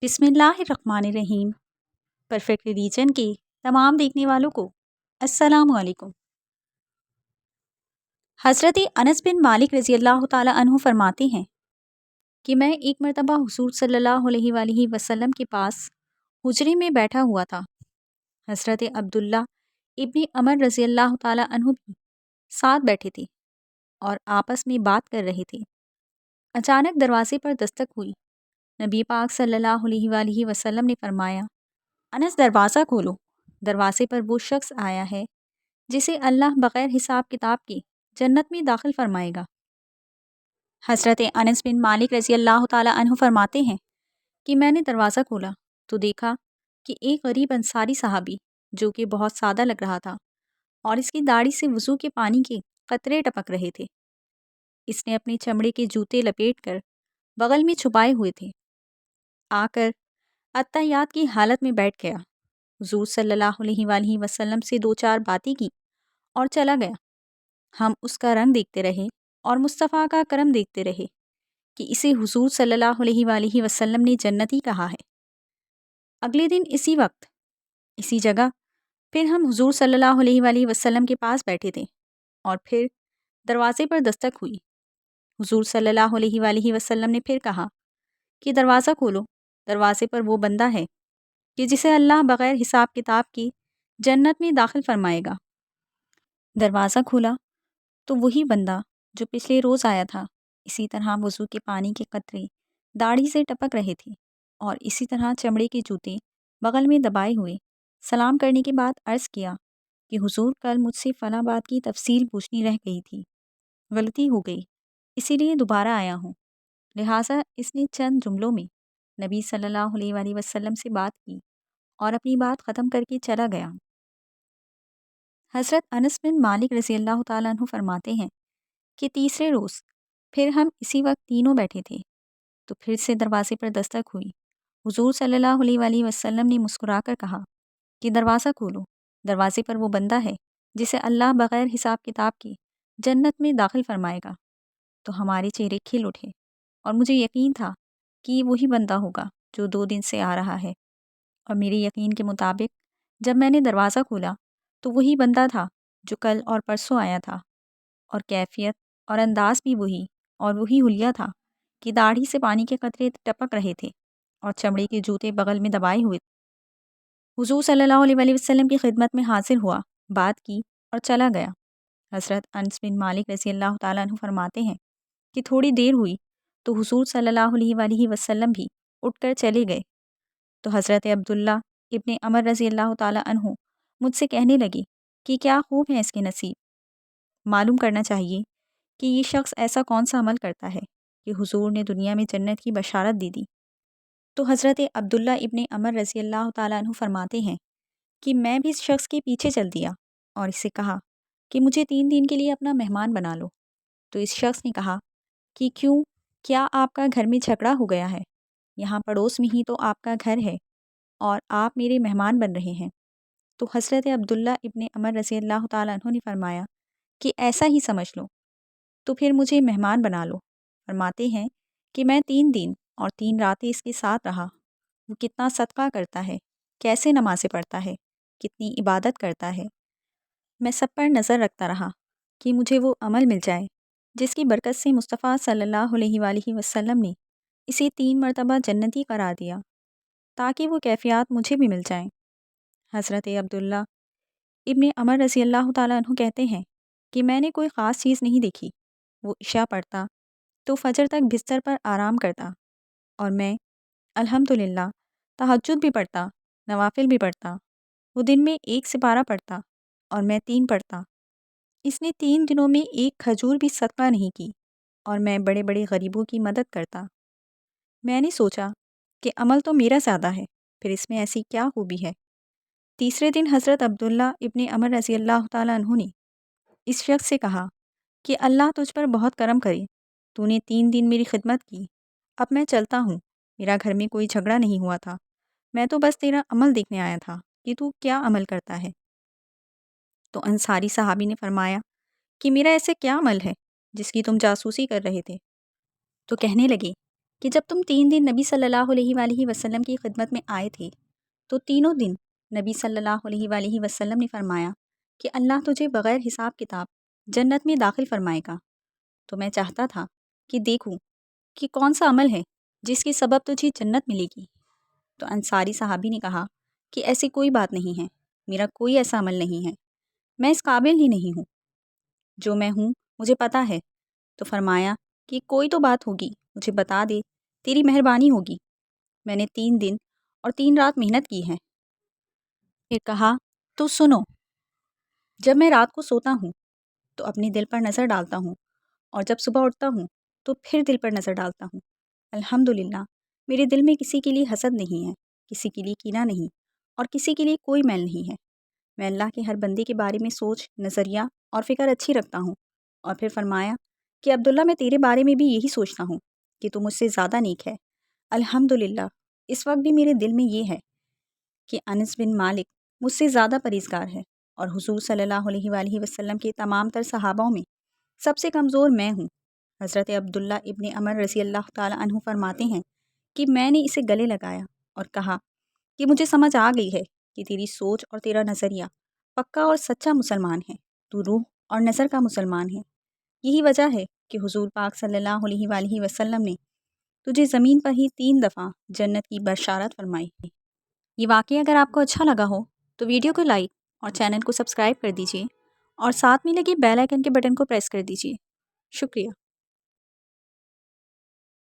بسم اللہ الرحمن الرحیم۔ پرفیکٹ ریلیجن کے تمام دیکھنے والوں کو السلام علیکم۔ حضرت انس بن مالک رضی اللہ تعالی عنہ فرماتے ہیں کہ میں ایک مرتبہ حضور صلی اللہ علیہ وآلہ وسلم کے پاس حجرے میں بیٹھا ہوا تھا۔ حضرت عبداللہ ابن عمر رضی اللہ تعالی عنہ بھی ساتھ بیٹھے تھے اور آپس میں بات کر رہے تھے۔ اچانک دروازے پر دستک ہوئی۔ نبی پاک صلی اللہ علیہ وآلہ وسلم نے فرمایا، انس دروازہ کھولو، دروازے پر وہ شخص آیا ہے جسے اللہ بغیر حساب کتاب کے جنت میں داخل فرمائے گا۔ حضرت انس بن مالک رضی اللہ تعالی عنہ فرماتے ہیں کہ میں نے دروازہ کھولا تو دیکھا کہ ایک غریب انصاری صحابی جو کہ بہت سادہ لگ رہا تھا اور اس کی داڑھی سے وضو کے پانی کے قطرے ٹپک رہے تھے۔ اس نے اپنے چمڑے کے جوتے لپیٹ کر بغل میں چھپائے ہوئے تھے، آ کر اتحیات کی حالت میں بیٹھ گیا، حضور صلی اللہ علیہ وآلہ وسلم سے دو چار باتیں کی اور چلا گیا۔ ہم اس کا رنگ دیکھتے رہے اور مصطفیٰ کا کرم دیکھتے رہے کہ اسے حضور صلی اللہ علیہ وآلہ وسلم نے جنتی کہا ہے۔ اگلے دن اسی وقت اسی جگہ پھر ہم حضور صلی اللہ علیہ وآلہ وسلم کے پاس بیٹھے تھے اور پھر دروازے پر دستک ہوئی۔ حضور صلی اللہ علیہ وآلہ وسلم نے پھر کہا کہ دروازہ کھولو، دروازے پر وہ بندہ ہے کہ جسے اللہ بغیر حساب کتاب کی جنت میں داخل فرمائے گا۔ دروازہ کھولا تو وہی بندہ جو پچھلے روز آیا تھا، اسی طرح وضو کے پانی کے قطرے داڑھی سے ٹپک رہے تھے اور اسی طرح چمڑے کے جوتے بغل میں دبائے ہوئے، سلام کرنے کے بعد عرض کیا کہ حضور کل مجھ سے فلاں بات کی تفصیل پوچھنی رہ گئی تھی، غلطی ہو گئی، اسی لیے دوبارہ آیا ہوں۔ لہٰذا اس نے چند جملوں میں نبی صلی اللہ علیہ وآلہ وسلم سے بات کی اور اپنی بات ختم کر کے چلا گیا۔ حضرت انس بن مالک رضی اللہ تعالیٰ عنہ فرماتے ہیں کہ تیسرے روز پھر ہم اسی وقت تینوں بیٹھے تھے تو پھر سے دروازے پر دستک ہوئی۔ حضور صلی اللہ علیہ وآلہ وسلم نے مسکرا کر کہا کہ دروازہ کھولو، دروازے پر وہ بندہ ہے جسے اللہ بغیر حساب کتاب کے جنت میں داخل فرمائے گا۔ تو ہمارے چہرے کھل اٹھے اور مجھے یقین تھا کہ یہ وہی بندہ ہوگا جو 2 دن سے آ رہا ہے، اور میرے یقین کے مطابق جب میں نے دروازہ کھولا تو وہی بندہ تھا جو کل اور پرسوں آیا تھا، اور کیفیت اور انداز بھی وہی اور وہی حلیہ تھا کہ داڑھی سے پانی کے قطرے ٹپک رہے تھے اور چمڑے کے جوتے بغل میں دبائے ہوئے تھے۔ حضور صلی اللہ علیہ وآلہ وسلم کی خدمت میں حاضر ہوا، بات کی اور چلا گیا۔ حضرت انس بن مالک رضی اللہ تعالیٰ عنہ فرماتے ہیں کہ تھوڑی دیر ہوئی تو حضور صلی اللہ علیہ وآلہ وسلم بھی اٹھ کر چلے گئے تو حضرت عبداللہ ابن عمر رضی اللہ تعالیٰ عنہ مجھ سے کہنے لگی کہ کیا خوب ہیں اس کے نصیب، معلوم کرنا چاہیے کہ یہ شخص ایسا کون سا عمل کرتا ہے کہ حضور نے دنیا میں جنت کی بشارت دی۔ تو حضرت عبداللہ ابن عمر رضی اللہ تعالیٰ عنہ فرماتے ہیں کہ میں بھی اس شخص کے پیچھے چل دیا اور اسے کہا کہ مجھے 3 دن کے لیے اپنا مہمان بنا لو۔ تو اس شخص نے کہا کہ کیوں، کیا آپ کا گھر میں جھگڑا ہو گیا ہے؟ یہاں پڑوس میں ہی تو آپ کا گھر ہے اور آپ میرے مہمان بن رہے ہیں۔ تو حضرت عبداللہ ابن عمر رضی اللہ تعالیٰ عنہ نے فرمایا کہ ایسا ہی سمجھ لو، تو پھر مجھے مہمان بنا لو۔ فرماتے ہیں کہ میں 3 دن اور 3 راتیں اس کے ساتھ رہا۔ وہ کتنا صدقہ کرتا ہے، کیسے نمازیں پڑھتا ہے، کتنی عبادت کرتا ہے۔ میں سب پر نظر رکھتا رہا کہ مجھے وہ عمل مل جائے جس کی برکت سے مصطفیٰ صلی اللہ علیہ وآلہ وسلم نے اسے 3 مرتبہ جنتی قرار دیا، تاکہ وہ کیفیات مجھے بھی مل جائیں۔ حضرت عبداللہ ابن عمر رضی اللہ تعالیٰ عنہ کہتے ہیں کہ میں نے کوئی خاص چیز نہیں دیکھی، وہ عشاء پڑھتا تو فجر تک بستر پر آرام کرتا، اور میں الحمدللہ تہجد بھی پڑھتا، نوافل بھی پڑھتا۔ وہ دن میں 1 سپارہ پڑھتا اور میں 3 پڑھتا۔ اس نے 3 دنوں میں 1 کھجور بھی صدقہ نہیں کی، اور میں بڑے بڑے غریبوں کی مدد کرتا۔ میں نے سوچا کہ عمل تو میرا زیادہ ہے، پھر اس میں ایسی کیا خوبی ہے؟ تیسرے دن حضرت عبداللہ ابن عمر رضی اللہ تعالیٰ عنہ نے اس شخص سے کہا کہ اللہ تجھ پر بہت کرم کرے، تو نے 3 دن میری خدمت کی، اب میں چلتا ہوں۔ میرا گھر میں کوئی جھگڑا نہیں ہوا تھا، میں تو بس تیرا عمل دیکھنے آیا تھا کہ تو کیا عمل کرتا ہے۔ تو انصاری صحابی نے فرمایا کہ میرا ایسے کیا عمل ہے جس کی تم جاسوسی کر رہے تھے؟ تو کہنے لگے کہ جب تم 3 دن نبی صلی اللہ علیہ وآلہ وسلم کی خدمت میں آئے تھے تو تینوں دن نبی صلی اللہ علیہ وآلہ وسلم نے فرمایا کہ اللہ تجھے بغیر حساب کتاب جنت میں داخل فرمائے گا۔ تو میں چاہتا تھا کہ دیکھوں کہ کون سا عمل ہے جس کے سبب تجھے جنت ملے گی۔ تو انصاری صحابی نے کہا کہ ایسی کوئی بات نہیں ہے، میرا کوئی ایسا عمل نہیں ہے، میں اس قابل ہی نہیں ہوں، جو میں ہوں مجھے پتہ ہے۔ تو فرمایا کہ کوئی تو بات ہوگی، مجھے بتا دے، تیری مہربانی ہوگی، میں نے 3 دن اور 3 رات محنت کی ہے۔ پھر کہا تو سنو، جب میں رات کو سوتا ہوں تو اپنے دل پر نظر ڈالتا ہوں، اور جب صبح اٹھتا ہوں تو پھر دل پر نظر ڈالتا ہوں۔ الحمدللہ میرے دل میں کسی کے لیے حسد نہیں ہے، کسی کے لیے کینہ نہیں، اور کسی کے لیے کوئی میل نہیں ہے۔ میں اللہ کے ہر بندے کے بارے میں سوچ، نظریہ اور فکر اچھی رکھتا ہوں۔ اور پھر فرمایا کہ عبداللہ میں تیرے بارے میں بھی یہی سوچتا ہوں کہ تو مجھ سے زیادہ نیک ہے۔ الحمدللہ اس وقت بھی میرے دل میں یہ ہے کہ انس بن مالک مجھ سے زیادہ پرہیزگار ہے، اور حضور صلی اللہ علیہ وآلہ وسلم کے تمام تر صحابوں میں سب سے کمزور میں ہوں۔ حضرت عبداللہ ابن عمر رضی اللہ تعالی عنہ فرماتے ہیں کہ میں نے اسے گلے لگایا اور کہا کہ مجھے سمجھ آ گئی ہے کہ تیری سوچ اور تیرا نظریہ پکا اور سچا مسلمان ہے، تو روح اور نظر کا مسلمان ہے۔ یہی وجہ ہے کہ حضور پاک صلی اللہ علیہ وآلہ وسلم نے تجھے زمین پر ہی 3 دفعہ جنت کی بشارت فرمائی ہے۔ یہ واقعہ اگر آپ کو اچھا لگا ہو تو ویڈیو کو لائک اور چینل کو سبسکرائب کر دیجیے، اور ساتھ میں لگے بیل آئیکن کے بٹن کو پریس کر دیجیے۔ شکریہ۔